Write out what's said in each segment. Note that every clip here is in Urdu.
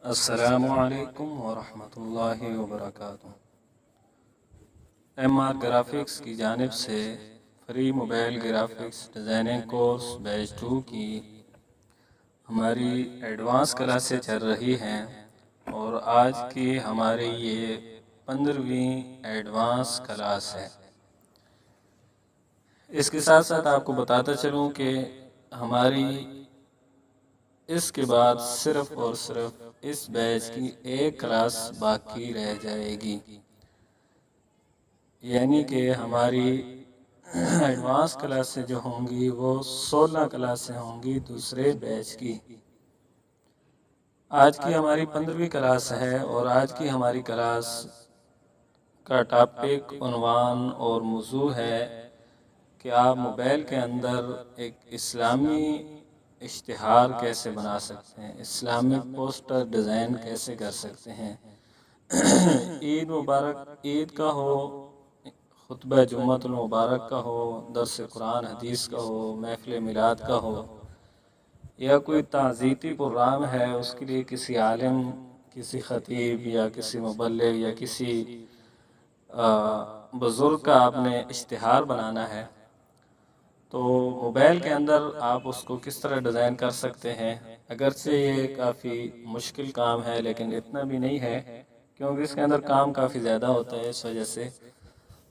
السلام علیکم ورحمۃ اللہ وبرکاتہ۔ ایم آر گرافکس کی جانب سے free mobile graphics designing course batch 2 کی ہماری ایڈوانس کلاسیں چل رہی ہیں اور آج کی ہماری یہ 15ویں ایڈوانس کلاس ہے۔ اس کے ساتھ ساتھ آپ کو بتاتا چلوں کہ ہماری اس کے بعد صرف اور صرف اس بیچ کی ایک کلاس باقی رہ جائے گی، یعنی کہ ہماری ایڈوانس کلاسیں جو ہوں گی وہ 16 کلاسیں ہوں گی دوسرے بیچ کی۔ آج کی ہماری 15ویں کلاس ہے اور آج کی ہماری کلاس کا ٹاپک، عنوان اور موضوع ہے کہ آپ موبائل کے اندر ایک اسلامی اشتہار کیسے بنا سکتے ہیں، اسلامک پوسٹر ڈیزائن کیسے کر سکتے ہیں۔ عید مبارک، عید کا ہو، خطبہ جمعۃ المبارک کا ہو، درس قرآن حدیث کا ہو، محفل میلاد کا ہو، یا کوئی تعزیتی پروگرام ہے، اس کے لیے کسی عالم، کسی خطیب یا کسی مبلغ یا کسی بزرگ کا آپ نے اشتہار بنانا ہے، تو موبائل کے اندر آپ اس کو کس طرح ڈیزائن کر سکتے ہیں۔ اگرچہ یہ کافی مشکل کام ہے لیکن اتنا بھی نہیں ہے، کیونکہ اس کے اندر کام کافی زیادہ ہوتا ہے، اس وجہ سے۔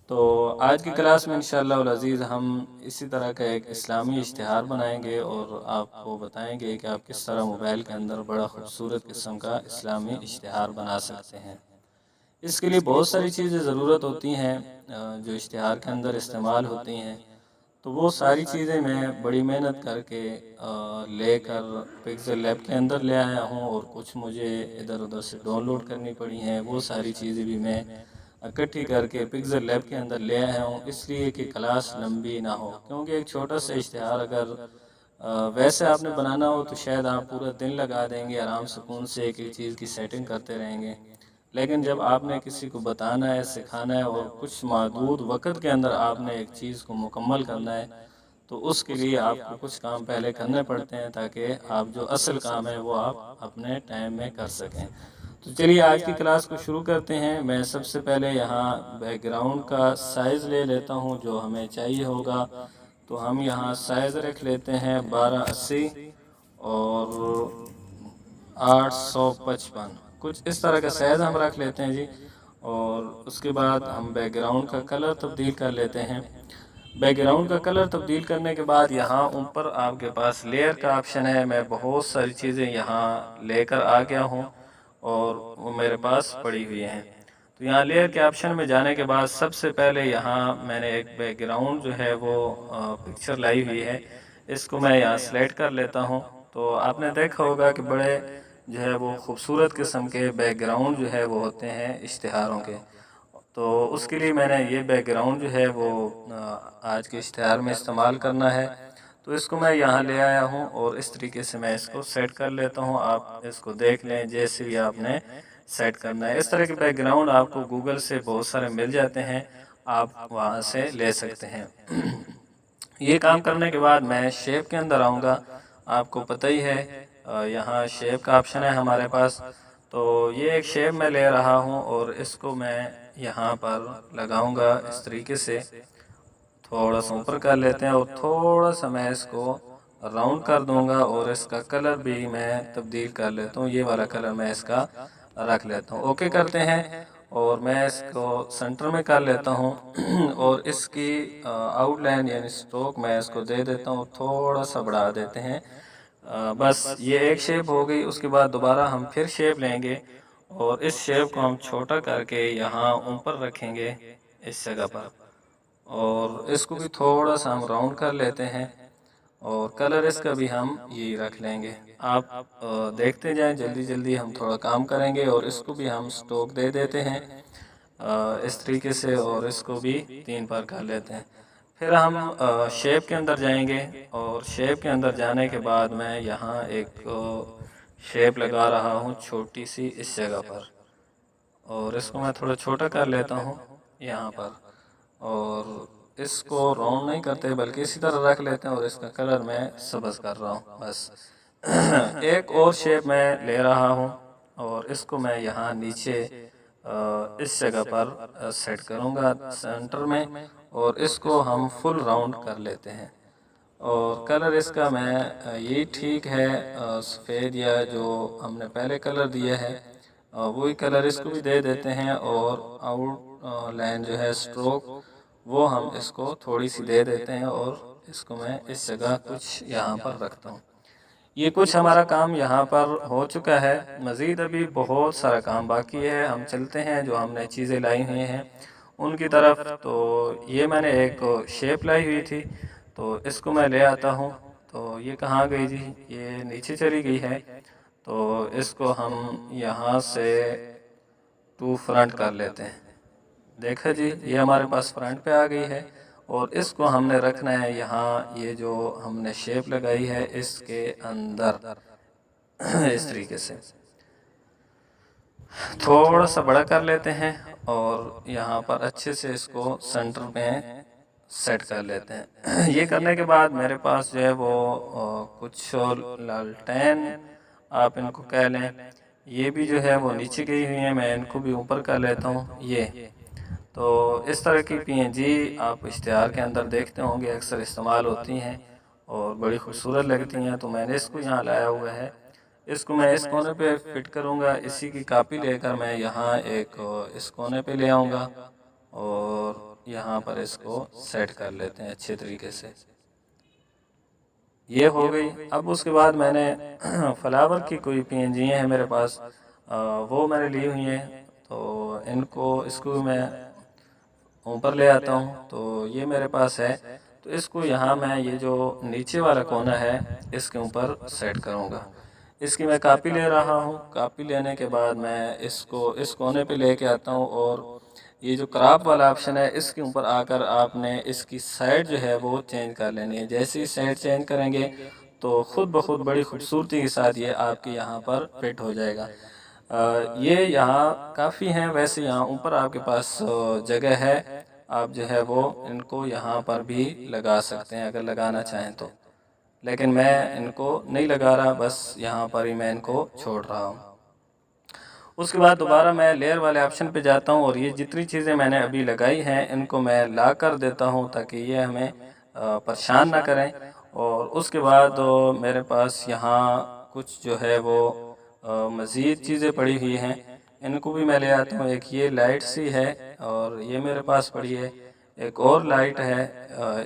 تو آج کی کلاس میں انشاءاللہ العزیز ہم اسی طرح کا ایک اسلامی اشتہار بنائیں گے اور آپ کو بتائیں گے کہ آپ کس طرح موبائل کے اندر بڑا خوبصورت قسم کا اسلامی اشتہار بنا سکتے ہیں۔ اس کے لیے بہت ساری چیزیں ضرورت ہوتی ہیں جو اشتہار کے اندر استعمال ہوتی ہیں، تو وہ ساری چیزیں میں بڑی محنت کر کے لے کر پکسل لیب کے اندر لے آیا ہوں، اور کچھ مجھے ادھر ادھر سے ڈاؤن لوڈ کرنی پڑی ہیں، وہ ساری چیزیں بھی میں اکٹھی کر کے پکسل لیب کے اندر لے آیا ہوں، اس لیے کہ کلاس لمبی نہ ہو، کیونکہ ایک چھوٹا سا اشتہار اگر ویسے آپ نے بنانا ہو تو شاید آپ پورا دن لگا دیں گے، آرام سکون سے ایک ایک چیز کی سیٹنگ کرتے رہیں گے، لیکن جب آپ نے کسی کو بتانا ہے، سکھانا ہے اور کچھ محدود وقت کے اندر آپ نے ایک چیز کو مکمل کرنا ہے، تو اس کے لیے آپ کو کچھ کام پہلے کرنے پڑتے ہیں تاکہ آپ جو اصل کام ہے وہ آپ اپنے ٹائم میں کر سکیں۔ تو چلیے آج کی کلاس کو شروع کرتے ہیں۔ میں سب سے پہلے یہاں بیک گراؤنڈ کا سائز لے لیتا ہوں جو ہمیں چاہیے ہوگا، تو ہم یہاں سائز رکھ لیتے ہیں 1280 اور 855، کچھ اس طرح کا سائز ہم رکھ لیتے ہیں جی۔ اور اس کے بعد ہم بیک گراؤنڈ کا کلر تبدیل کر لیتے ہیں۔ بیک گراؤنڈ کا کلر تبدیل کرنے کے بعد یہاں اوپر آپ کے پاس لیئر کا آپشن ہے، میں بہت ساری چیزیں یہاں لے کر آ گیا ہوں اور وہ میرے پاس پڑی ہوئی ہیں، تو یہاں لیئر کے آپشن میں جانے کے بعد سب سے پہلے یہاں میں نے ایک بیک گراؤنڈ جو ہے وہ پکچر لائی ہوئی ہے، اس کو میں یہاں سلیکٹ کر لیتا ہوں۔ تو آپ نے دیکھا ہوگا کہ بڑے جو ہے وہ خوبصورت قسم کے بیک گراؤنڈ جو ہے وہ ہوتے ہیں اشتہاروں کے، تو اس کے لیے میں نے یہ بیک گراؤنڈ جو ہے وہ آج کے اشتہار میں استعمال کرنا ہے، تو اس کو میں یہاں لے آیا ہوں اور اس طریقے سے میں اس کو سیٹ کر لیتا ہوں۔ آپ اس کو دیکھ لیں جیسے بھی آپ نے سیٹ کرنا ہے، اس طرح کے بیک گراؤنڈ آپ کو گوگل سے بہت سارے مل جاتے ہیں، آپ وہاں سے لے سکتے ہیں۔ یہ کام کرنے کے بعد میں شیپ کے اندر آؤں گا، آپ کو پتہ ہی ہے یہاں شیپ کا آپشن ہے ہمارے پاس، تو یہ ایک شیپ میں لے رہا ہوں اور اس کو میں یہاں پر لگاؤں گا اس طریقے سے، تھوڑا سا اوپر کر لیتے ہیں اور تھوڑا سا میں اس کو راؤنڈ کر دوں گا اور اس کا کلر بھی میں تبدیل کر لیتا ہوں، یہ والا کلر میں اس کا رکھ لیتا ہوں۔ اوکے کرتے ہیں اور میں اس کو سنٹر میں کر لیتا ہوں اور اس کی آؤٹ لائن یعنی سٹروک میں اس کو دے دیتا ہوں، تھوڑا سا بڑھا دیتے ہیں، بس یہ ایک شیپ ہو گئی۔ اس کے بعد دوبارہ ہم پھر شیپ لیں گے اور اس شیپ کو ہم چھوٹا کر کے یہاں اوپر رکھیں گے اس جگہ پر، اور اس کو بھی تھوڑا سا ہم راؤنڈ کر لیتے ہیں اور کلر اس کا بھی ہم یہ رکھ لیں گے۔ آپ دیکھتے جائیں، جلدی جلدی ہم تھوڑا کام کریں گے اور اس کو بھی ہم سٹروک دے دیتے ہیں اس طریقے سے، اور اس کو بھی 3 بار کر لیتے ہیں۔ پھر ہم شیپ کے اندر جائیں گے اور شیپ کے اندر جانے کے بعد میں یہاں ایک شیپ لگا رہا ہوں چھوٹی سی اس جگہ پر، اور اس کو میں تھوڑا چھوٹا کر لیتا ہوں یہاں پر، اور اس کو راؤنڈ نہیں کرتے بلکہ اسی طرح رکھ لیتے ہیں اور اس کا کلر میں سبز کر رہا ہوں۔ بس ایک اور شیپ میں لے رہا ہوں اور اس کو میں یہاں نیچے اس جگہ پر سیٹ کروں گا سینٹر میں، اور اس کو ہم فل راؤنڈ کر لیتے ہیں۔ اور کلر اس کا میں یہی ٹھیک ہے، سفید یا جو ہم نے پہلے کلر دیا ہے وہی کلر اس کو بھی دے دیتے ہیں، اور آؤٹ لائن جو ہے اسٹروک وہ ہم اس کو تھوڑی سی دے دیتے ہیں، اور اس کو میں اس جگہ کچھ یہاں پر رکھتا ہوں۔ یہ کچھ ہمارا کام یہاں پر ہو چکا ہے، مزید ابھی بہت سارا کام باقی ہے۔ ہم چلتے ہیں جو ہم نے چیزیں لائی ہوئی ہیں ان کی طرف۔ تو یہ میں نے ایک شیپ لائی ہوئی تھی، تو اس کو میں لے آتا ہوں۔ تو یہ کہاں گئی جی؟ یہ نیچے چلی گئی ہے، تو اس کو ہم یہاں سے ٹو فرنٹ کر لیتے ہیں۔ دیکھا جی، یہ ہمارے پاس فرنٹ پہ آ گئی ہے، اور اس کو ہم نے رکھنا ہے یہاں، یہ جو ہم نے شیپ لگائی ہے اس کے اندر، اس طریقے سے تھوڑا سا بڑا کر لیتے ہیں، اور یہاں پر اچھے سے اس کو سینٹر میں سیٹ کر لیتے ہیں۔ یہ کرنے کے بعد میرے پاس جو ہے وہ کچھ لالٹین آپ ان کو کہہ لیں، یہ بھی جو ہے وہ نیچے گئی ہوئی ہیں، میں ان کو بھی اوپر کر لیتا ہوں۔ یہ تو اس طرح کی پی این جی آپ اشتہار کے اندر دیکھتے ہوں گے، اکثر استعمال ہوتی ہیں اور بڑی خوبصورت لگتی ہیں۔ تو میں نے اس کو یہاں لایا ہوا ہے، اس کو میں اس کونے پہ فٹ کروں گا، اسی کی کاپی لے کر میں یہاں ایک اس کونے پہ لے آؤں گا، اور یہاں پر اس کو سیٹ کر لیتے ہیں اچھے طریقے سے۔ یہ ہو گئی۔ اب اس کے بعد میں نے فلاور کی کوئی پی این جی ہیں میرے پاس، وہ میں نے لی ہوئی ہیں، تو اس کو میں اوپر لے آتا ہوں۔ تو یہ میرے پاس ہے، تو اس کو یہاں میں یہ جو نیچے والا کونا ہے اس کے اوپر سیٹ کروں گا۔ اس کی میں کاپی لے رہا ہوں، کاپی لینے کے بعد میں اس کو اس کونے پہ لے کے آتا ہوں، اور یہ جو کراپ والا آپشن ہے اس کے اوپر آ کر آپ نے اس کی سائڈ جو ہے وہ چینج کر لینی ہے۔ جیسے ہی سائڈ چینج کریں گے تو خود بخود بڑی خوبصورتی کے ساتھ یہ آپ کے یہاں پر فٹ ہو جائے گا۔ یہ یہاں کافی ہیں، ویسے یہاں اوپر آپ کے پاس جگہ ہے، آپ جو ہے وہ ان کو یہاں پر بھی لگا سکتے ہیں اگر لگانا چاہیں تو، لیکن میں ان کو نہیں لگا رہا، بس یہاں پر ہی میں ان کو چھوڑ رہا ہوں۔ اس کے بعد دوبارہ میں لیئر والے آپشن پہ جاتا ہوں، اور یہ جتنی چیزیں میں نے ابھی لگائی ہیں ان کو میں لا کر دیتا ہوں تاکہ یہ ہمیں پریشان نہ کریں۔ اور اس کے بعد میرے پاس یہاں کچھ جو ہے وہ مزید چیزیں پڑی ہوئی ہیں، ان کو بھی میں لے آتا ہوں۔ ایک یہ لائٹ سی ہے، اور یہ میرے پاس پڑی ہے، ایک اور لائٹ ہے،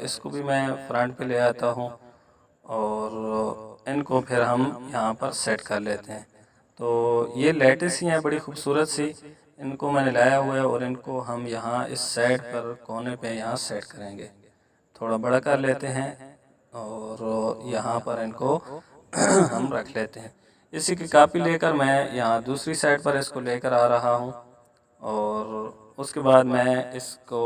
اس کو بھی میں فرنٹ پہ لے آتا ہوں، اور ان کو پھر ہم یہاں پر سیٹ کر لیتے ہیں۔ تو یہ لائٹس ہی ہیں بڑی خوبصورت سی، ان کو میں نے لایا ہوا ہے، اور ان کو ہم یہاں اس سائڈ پر کونے پہ یہاں سیٹ کریں گے۔ تھوڑا بڑا کر لیتے ہیں، اور یہاں پر ان کو ہم رکھ لیتے ہیں۔ اسی کی کاپی لے کر میں یہاں دوسری سائڈ پر اس کو لے کر آ رہا ہوں، اور اس کے بعد میں اس کو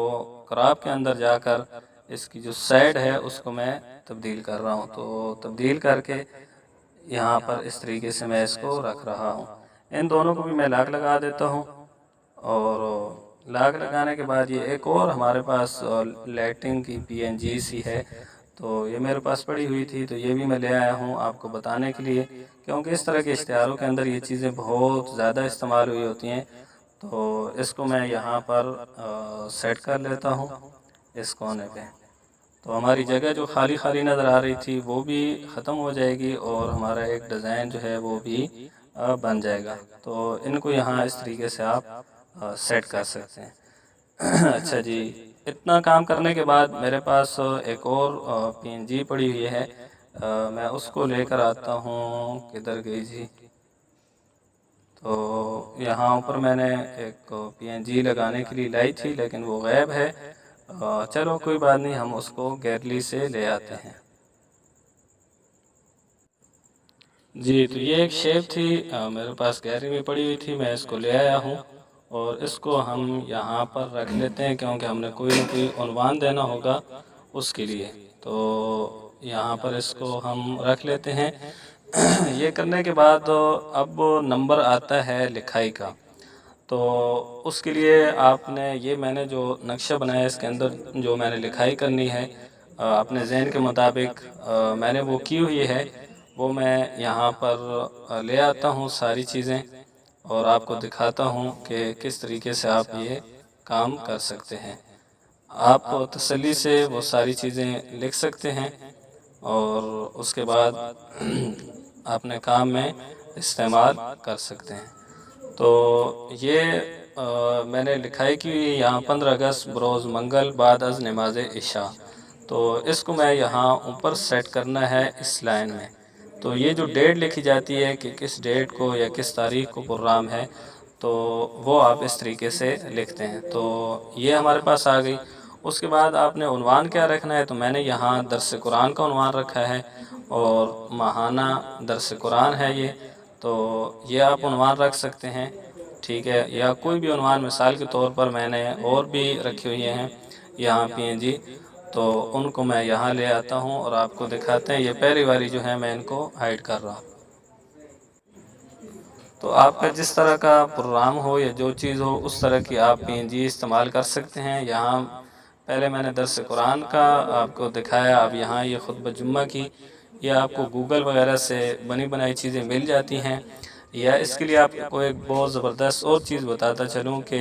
کراپ کے اندر جا کر اس کی جو سائڈ ہے اس کو میں تبدیل کر رہا ہوں۔ تو تبدیل کر کے یہاں پر اس طریقے سے میں اس کو رکھ رہا ہوں۔ ان دونوں کو بھی میں لاک لگا دیتا ہوں، اور لاک لگانے کے بعد یہ ایک اور ہمارے پاس لائٹنگ کی پی این جی سی ہے، تو یہ میرے پاس پڑی ہوئی تھی، تو یہ بھی میں لے آیا ہوں آپ کو بتانے کے لیے، کیونکہ اس طرح کے اشتہاروں کے اندر یہ چیزیں بہت زیادہ استعمال ہوئی ہوتی ہیں۔ تو اس کو میں یہاں پر سیٹ کر لیتا ہوں اس کونے پہ، تو ہماری جگہ جو خالی خالی نظر آ رہی تھی وہ بھی ختم ہو جائے گی، اور ہمارا ایک ڈیزائن جو ہے وہ بھی بن جائے گا۔ تو ان کو یہاں اس طریقے سے آپ سیٹ کر سکتے ہیں۔ اچھا جی، اتنا کام کرنے کے بعد میرے پاس ایک اور پی این جی پڑی ہوئی ہے، میں اس کو لے کر آتا ہوں، کدھر گئی جی؟ تو یہاں اوپر میں نے ایک پی این جی لگانے کے لیے لائی تھی، لیکن وہ غائب ہے۔ چلو کوئی بات نہیں، ہم اس کو گیلری سے لے آتے ہیں۔ جی، تو یہ ایک شیپ تھی میرے پاس گیلری میں پڑی ہوئی تھی، میں اس کو لے آیا ہوں، اور اس کو ہم یہاں پر رکھ لیتے ہیں کیونکہ ہم نے کوئی نہ کوئی عنوان دینا ہوگا اس کے لیے، تو یہاں پر اس کو ہم رکھ لیتے ہیں۔ یہ کرنے کے بعد اب نمبر آتا ہے لکھائی کا، تو اس کے لیے آپ نے یہ میں نے جو نقشہ بنایا اس کے اندر جو میں نے لکھائی کرنی ہے اپنے ذہن کے مطابق میں نے وہ کی ہوئی ہے، وہ میں یہاں پر لے آتا ہوں ساری چیزیں، اور آپ کو دکھاتا ہوں کہ کس طریقے سے آپ یہ کام کر سکتے ہیں۔ آپ تسلی سے وہ ساری چیزیں لکھ سکتے ہیں اور اس کے بعد اپنے کام میں استعمال کر سکتے ہیں۔ تو یہ میں نے لکھائی کی یہاں 15 اگست بروز منگل بعد از نماز عشاء، تو اس کو میں یہاں اوپر سیٹ کرنا ہے اس لائن میں۔ تو یہ جو ڈیٹ لکھی جاتی ہے کہ کس ڈیٹ کو یا کس تاریخ کو پروگرام ہے، تو وہ آپ اس طریقے سے لکھتے ہیں۔ تو یہ ہمارے پاس آ گئی۔ اس کے بعد آپ نے عنوان کیا رکھنا ہے، تو میں نے یہاں درس قرآن کا عنوان رکھا ہے اور ماہانہ درس قرآن ہے یہ، تو یہ آپ عنوان رکھ سکتے ہیں، ٹھیک ہے، یا کوئی بھی عنوان مثال کے طور پر میں نے اور بھی رکھے ہوئے ہیں یہاں PNG، تو ان کو میں یہاں لے آتا ہوں اور آپ کو دکھاتے ہیں۔ یہ پہلی والی جو ہے میں ان کو ہائیڈ کر رہا ہوں۔ تو آپ کا جس طرح کا پروگرام ہو یا جو چیز ہو اس طرح کی آپ PNG استعمال کر سکتے ہیں۔ یہاں پہلے میں نے درس قرآن کا آپ کو دکھایا، اب یہاں یہ خطبہ جمعہ کی، یہ آپ کو گوگل وغیرہ سے بنی بنائی چیزیں مل جاتی ہیں۔ یا اس کے لیے آپ کو ایک بہت زبردست اور چیز بتاتا چلوں کہ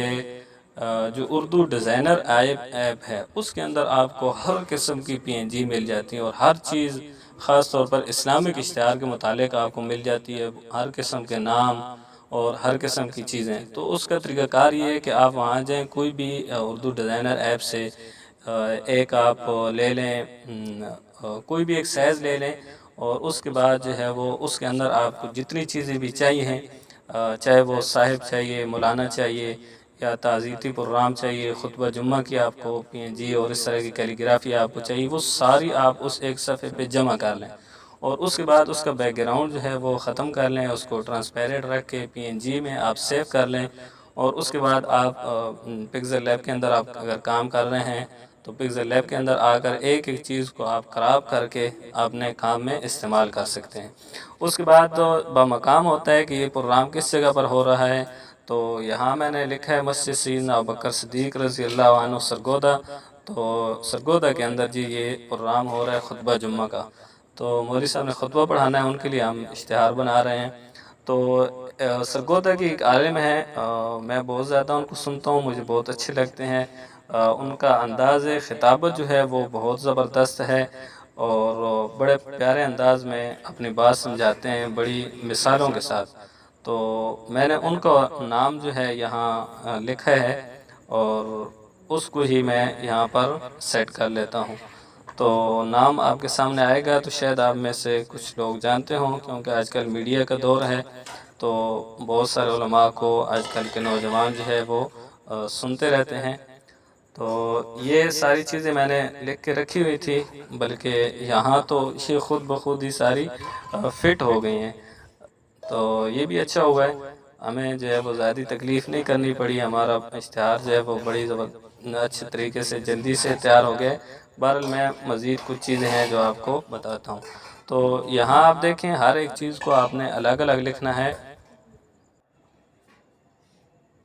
جو اردو ڈیزائنر ایپ ہے اس کے اندر آپ کو ہر قسم کی PNG مل جاتی ہیں اور ہر چیز خاص طور پر اسلامک اشتہار کے متعلق آپ کو مل جاتی ہے، ہر قسم کے نام اور ہر قسم کی چیزیں۔ تو اس کا طریقہ کار یہ ہے کہ آپ وہاں جائیں، کوئی بھی اردو ڈیزائنر ایپ سے ایک آپ لے لیں، کوئی بھی ایک سائز لے لیں، اور اس کے بعد جو ہے وہ اس کے اندر آپ کو جتنی چیزیں بھی چاہیے ہیں، چاہے وہ صاحب چاہیے، مولانا چاہیے، یا تعزیتی پروگرام چاہیے، خطبہ جمعہ کی آپ کو PNG اور اس طرح کی کیلیگرافی آپ کو چاہیے، وہ ساری آپ اس ایک صفحے پہ جمع کر لیں، اور اس کے بعد اس کا بیک گراؤنڈ جو ہے وہ ختم کر لیں، اس کو ٹرانسپیرنٹ رکھ کے PNG میں آپ سیو کر لیں، اور اس کے بعد آپ پکسل لیب کے اندر آپ اگر کام کر رہے ہیں تو پکسل لیب کے اندر آ کر ایک ایک چیز کو آپ خراب کر کے اپنے کام میں استعمال کر سکتے ہیں۔ اس کے بعد تو بمقام ہوتا ہے کہ یہ پروگرام کس جگہ پر ہو رہا ہے، تو یہاں میں نے لکھا ہے مسجد سیدنا ابوبکر صدیق رضی اللہ عنہ سرگودا، تو سرگودا کے اندر جی یہ پروگرام ہو رہا ہے خطبہ جمعہ کا۔ تو مولوی صاحب نے خطبہ پڑھانا ہے، ان کے لیے ہم اشتہار بنا رہے ہیں۔ تو سرگودا کی ایک عالم ہے، میں بہت زیادہ ان کو سنتا ہوں، مجھے بہت اچھے لگتے ہیں، ان کا انداز خطابت جو ہے وہ بہت زبردست ہے، اور بڑے پیارے انداز میں اپنی بات سمجھاتے ہیں بڑی مثالوں کے ساتھ۔ تو میں نے ان کا نام جو ہے یہاں لکھا ہے اور اس کو ہی میں یہاں پر سیٹ کر لیتا ہوں۔ تو نام آپ کے سامنے آئے گا، تو شاید آپ میں سے کچھ لوگ جانتے ہوں، کیونکہ آج کل میڈیا کا دور ہے، تو بہت سارے علماء کو آج کل کے نوجوان جو ہے وہ سنتے رہتے ہیں۔ تو یہ ساری چیزیں میں نے لکھ کے رکھی ہوئی تھی، بلکہ یہاں تو یہ خود بخود ہی ساری فٹ ہو گئی ہیں، تو یہ بھی اچھا ہوا ہے، ہمیں جو ہے وہ زیادہ تکلیف نہیں کرنی پڑی، ہمارا اشتہار جو ہے وہ بڑی اچھے طریقے سے جلدی سے تیار ہو گئے۔ بہرحال میں مزید کچھ چیزیں ہیں جو آپ کو بتاتا ہوں۔ تو یہاں آپ دیکھیں ہر ایک چیز کو آپ نے الگ الگ لکھنا ہے۔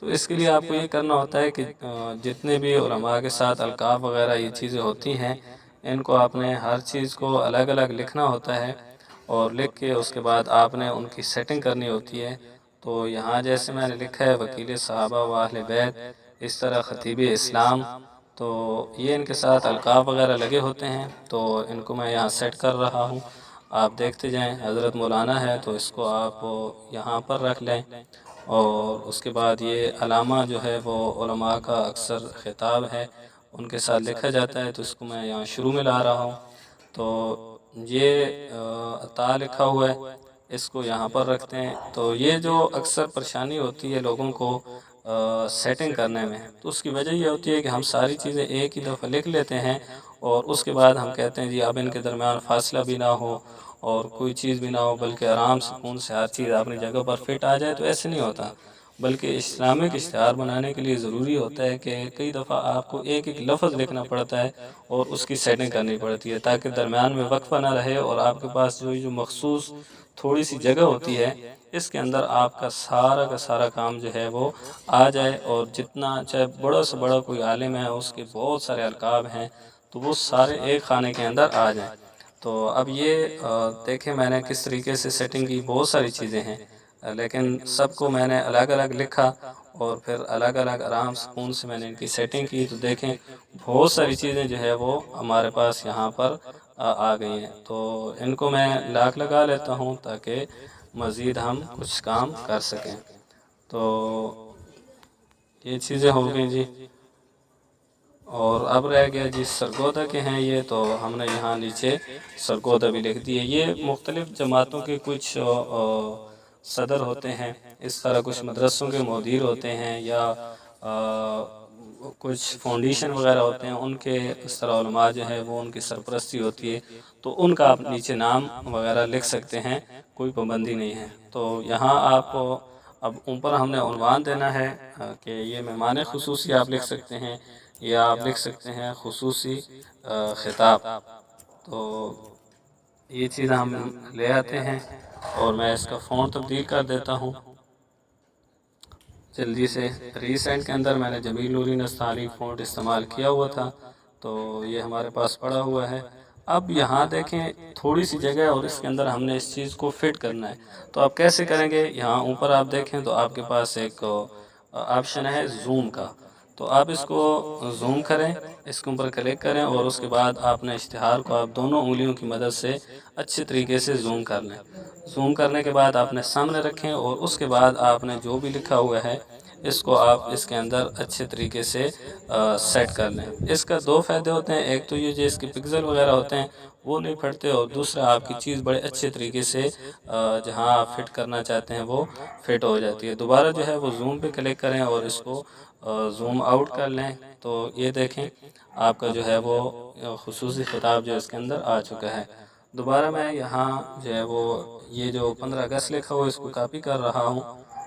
تو اس کے لیے آپ کو یہ کرنا ہوتا ہے کہ جتنے بھی علماء کے ساتھ القاب وغیرہ یہ چیزیں ہوتی ہیں، ان کو آپ نے ہر چیز کو الگ الگ لکھنا ہوتا ہے، اور لکھ کے اس کے بعد آپ نے ان کی سیٹنگ کرنی ہوتی ہے۔ تو یہاں جیسے میں نے لکھا ہے وکیل صحابہ و اہل بیت، اس طرح خطیب اسلام، تو یہ ان کے ساتھ القاب وغیرہ لگے ہوتے ہیں، تو ان کو میں یہاں سیٹ کر رہا ہوں، آپ دیکھتے جائیں۔ حضرت مولانا ہے تو اس کو آپ یہاں پر رکھ لیں، اور اس کے بعد یہ علامہ جو ہے وہ علماء کا اکثر خطاب ہے، ان کے ساتھ لکھا جاتا ہے، تو اس کو میں یہاں شروع میں لا رہا ہوں۔ تو یہ عطا لکھا ہوا ہے، اس کو یہاں پر رکھتے ہیں۔ تو یہ جو اکثر پریشانی ہوتی ہے لوگوں کو سیٹنگ کرنے میں، تو اس کی وجہ یہ ہوتی ہے کہ ہم ساری چیزیں ایک ہی دفعہ لکھ لیتے ہیں، اور اس کے بعد ہم کہتے ہیں جی اب ان کے درمیان فاصلہ بھی نہ ہو اور کوئی چیز بھی نہ ہو، بلکہ آرام سکون سے ہر چیز اپنی جگہ پر فٹ آ جائے، تو ایسے نہیں ہوتا۔ بلکہ اسلامک اشتہار بنانے کے لیے ضروری ہوتا ہے کہ کئی دفعہ آپ کو ایک ایک لفظ لکھنا پڑتا ہے اور اس کی سیٹنگ کرنی پڑتی ہے، تاکہ درمیان میں وقفہ نہ رہے، اور آپ کے پاس جو مخصوص تھوڑی سی جگہ ہوتی ہے اس کے اندر آپ کا سارا کام جو ہے وہ آ جائے، اور جتنا چاہے بڑا سے بڑا کوئی عالم ہے، اس کے بہت سارے القاب ہیں، تو وہ سارے ایک خانے کے اندر آ جائیں۔ تو اب یہ دیکھیں میں نے کس طریقے سے سیٹنگ کی، بہت ساری چیزیں ہیں، لیکن سب کو میں نے الگ الگ لکھا اور پھر الگ الگ آرام سکون سے میں نے ان کی سیٹنگ کی، تو دیکھیں بہت ساری چیزیں جو ہے وہ ہمارے پاس یہاں پر آ گئی ہیں۔ تو ان کو میں لاک لگا لیتا ہوں تاکہ مزید ہم کچھ کام کر سکیں۔ تو یہ چیزیں ہو گئیں جی، اور اب رہ گیا جی سرگودا کے ہیں یہ، تو ہم نے یہاں نیچے سرگودا بھی لکھ دی ہے۔ یہ مختلف جماعتوں کے کچھ صدر ہوتے ہیں، اس طرح کچھ مدرسوں کے مدیر ہوتے ہیں، یا کچھ فاؤنڈیشن وغیرہ ہوتے ہیں، ان کے اس طرح علماء جو ہے وہ ان کی سرپرستی ہوتی ہے، تو ان کا آپ نیچے نام وغیرہ لکھ سکتے ہیں، کوئی پابندی نہیں ہے۔ تو یہاں آپ اب اوپر ہم نے عنوان دینا ہے کہ یہ مہمان خصوصی آپ لکھ سکتے ہیں، یا آپ لکھ سکتے ہیں خصوصی خطاب۔ تو یہ چیز ہم لے آتے ہیں، اور میں اس کا فونٹ تبدیل کر دیتا ہوں جلدی سے۔ ریسینٹ کے اندر میں نے جمیل نوری نستعلیق فونٹ استعمال کیا ہوا تھا، تو یہ ہمارے پاس پڑا ہوا ہے۔ اب یہاں دیکھیں تھوڑی سی جگہ اور اس کے اندر ہم نے اس چیز کو فٹ کرنا ہے، تو آپ کیسے کریں گے؟ یہاں اوپر آپ دیکھیں تو آپ کے پاس ایک آپشن ہے زوم کا، تو آپ اس کو زوم کریں، اس کے اوپر کلک کریں، اور اس کے بعد آپ نے اشتہار کو آپ دونوں انگلیوں کی مدد سے اچھے طریقے سے زوم کر لیں۔ زوم کرنے کے بعد آپ نے سامنے رکھیں، اور اس کے بعد آپ نے جو بھی لکھا ہوا ہے اس کو آپ اس کے اندر اچھے طریقے سے سیٹ کر لیں۔ اس کا دو فائدے ہوتے ہیں، ایک تو یہ جو اس کے پکسل وغیرہ ہوتے ہیں وہ نہیں پھٹتے، اور دوسرا آپ کی چیز بڑے اچھے طریقے سے جہاں آپ فٹ کرنا چاہتے ہیں وہ فٹ ہو جاتی ہے۔ دوبارہ جو ہے وہ زوم پہ کلک کریں اور اس کو زوم آؤٹ کر لیں، تو یہ دیکھیں آپ کا جو ہے وہ خصوصی خطاب جو اس کے اندر آ چکا ہے۔ دوبارہ میں یہاں جو ہے وہ یہ جو 15 اگست لکھا ہوا اس کو کاپی کر رہا ہوں،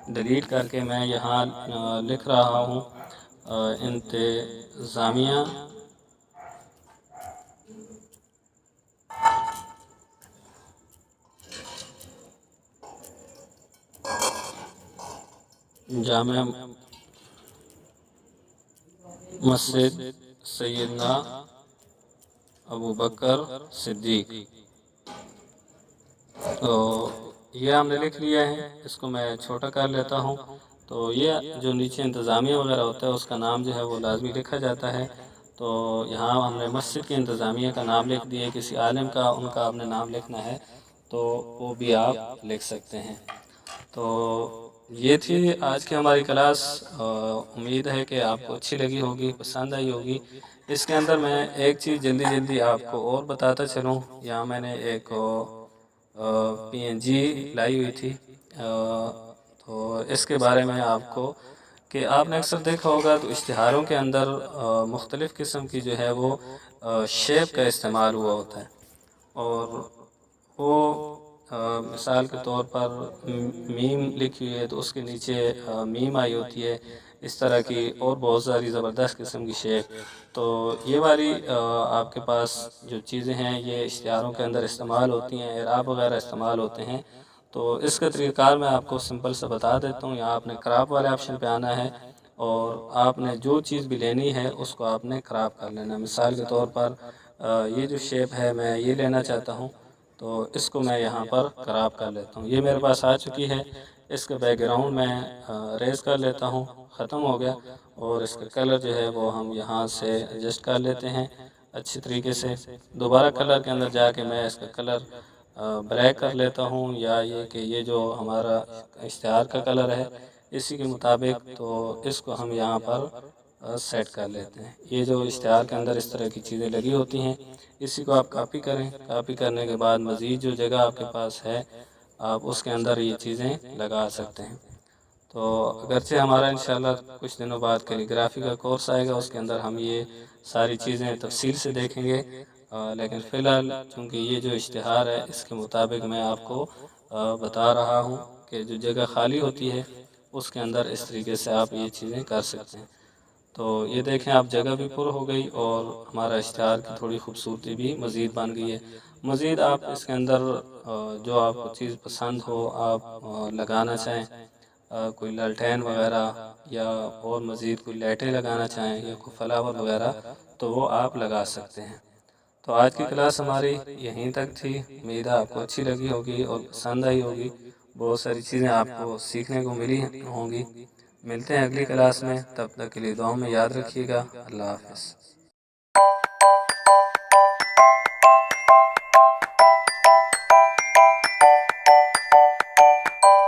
ڈیلیٹ کر کے میں یہاں لکھ رہا ہوں انتظامیہ جامع مسجد سیدنا ابو بکر صدیق۔ تو یہ ہم نے لکھ لیا ہے، اس کو میں چھوٹا کر لیتا ہوں۔ تو یہ جو نیچے انتظامیہ وغیرہ ہوتا ہے اس کا نام جو ہے وہ لازمی لکھا جاتا ہے۔ تو یہاں ہم نے مسجد کے انتظامیہ کا نام لکھ دیا، کسی عالم کا ان کا آپ نے نام لکھنا ہے تو وہ بھی آپ لکھ سکتے ہیں۔ تو یہ تھی آج کی ہماری کلاس، امید ہے کہ آپ کو اچھی لگی ہوگی، پسند آئی ہوگی۔ اس کے اندر میں ایک چیز جلدی جلدی آپ کو اور بتاتا چلوں، یہاں میں نے ایک PNG لائی ہوئی تھی، تو اس کے بارے میں آپ کو کہ آپ نے اکثر دیکھا ہوگا تو اشتہاروں کے اندر مختلف قسم کی جو ہے وہ شیپ کا استعمال ہوا ہوتا ہے، اور وہ مثال کے طور پر میم لکھی ہوئی ہے تو اس کے نیچے میم آئی ہوتی ہے، اس طرح کی اور بہت ساری زبردست قسم کی شیپ۔ تو یہ والی آپ کے پاس جو چیزیں ہیں یہ اشتہاروں کے اندر استعمال ہوتی ہیں، اعراب وغیرہ استعمال ہوتے ہیں۔ تو اس کا طریقہ کار میں آپ کو سمپل سے بتا دیتا ہوں۔ یہاں آپ نے کراپ والے آپشن پہ آنا ہے، اور آپ نے جو چیز بھی لینی ہے اس کو آپ نے کراپ کر لینا۔ مثال کے طور پر یہ جو شیپ ہے میں یہ لینا چاہتا ہوں، تو اس کو میں یہاں پر کراپ کر لیتا ہوں۔ یہ میرے پاس آ چکی ہے، اس کا بیک گراؤنڈ میں ریز کر لیتا ہوں، ختم ہو گیا، اور اس کا کلر جو ہے وہ ہم یہاں سے ایڈجسٹ کر لیتے ہیں اچھی طریقے سے۔ دوبارہ کلر کے اندر جا کے میں اس کا کلر بلیک کر لیتا ہوں، یا یہ کہ یہ جو ہمارا اشتہار کا کلر ہے اسی کے مطابق، تو اس کو ہم یہاں پر سیٹ کر لیتے ہیں۔ یہ جو اشتہار کے اندر اس طرح کی چیزیں لگی ہوتی ہیں اسی کو آپ کاپی کریں، کاپی کرنے کے بعد مزید جو جگہ آپ کے پاس ہے آپ اس کے اندر یہ چیزیں لگا سکتے ہیں۔ تو اگرچہ ہمارا انشاءاللہ کچھ دنوں بعد کیلی گرافی کا کورس آئے گا، اس کے اندر ہم یہ ساری چیزیں تفصیل سے دیکھیں گے، لیکن فی الحال چونکہ یہ جو اشتہار ہے اس کے مطابق میں آپ کو بتا رہا ہوں کہ جو جگہ خالی ہوتی ہے اس کے اندر اس طریقے سے آپ یہ چیزیں کر سکتے ہیں۔ تو یہ دیکھیں آپ جگہ بھی پر ہو گئی، اور ہمارا اشتہار کی تھوڑی خوبصورتی بھی مزید بن گئی ہے۔ مزید آپ اس کے اندر جو آپ کو چیز پسند ہو آپ لگانا چاہیں، کوئی لالٹین وغیرہ، یا اور مزید کوئی لائٹیں لگانا چاہیں، یا کوئی فلاور وغیرہ، تو وہ آپ لگا سکتے ہیں۔ تو آج کی کلاس ہماری یہیں تک تھی، امید ہے آپ کو اچھی لگی ہوگی اور پسند آئی ہوگی۔ بہت ساری چیزیں آپ کو سیکھنے کو ملی ہوں گی۔ ملتے ہیں اگلی کلاس میں، تب تک کے لیے دعاؤں میں یاد رکھیے گا۔ اللہ حافظ۔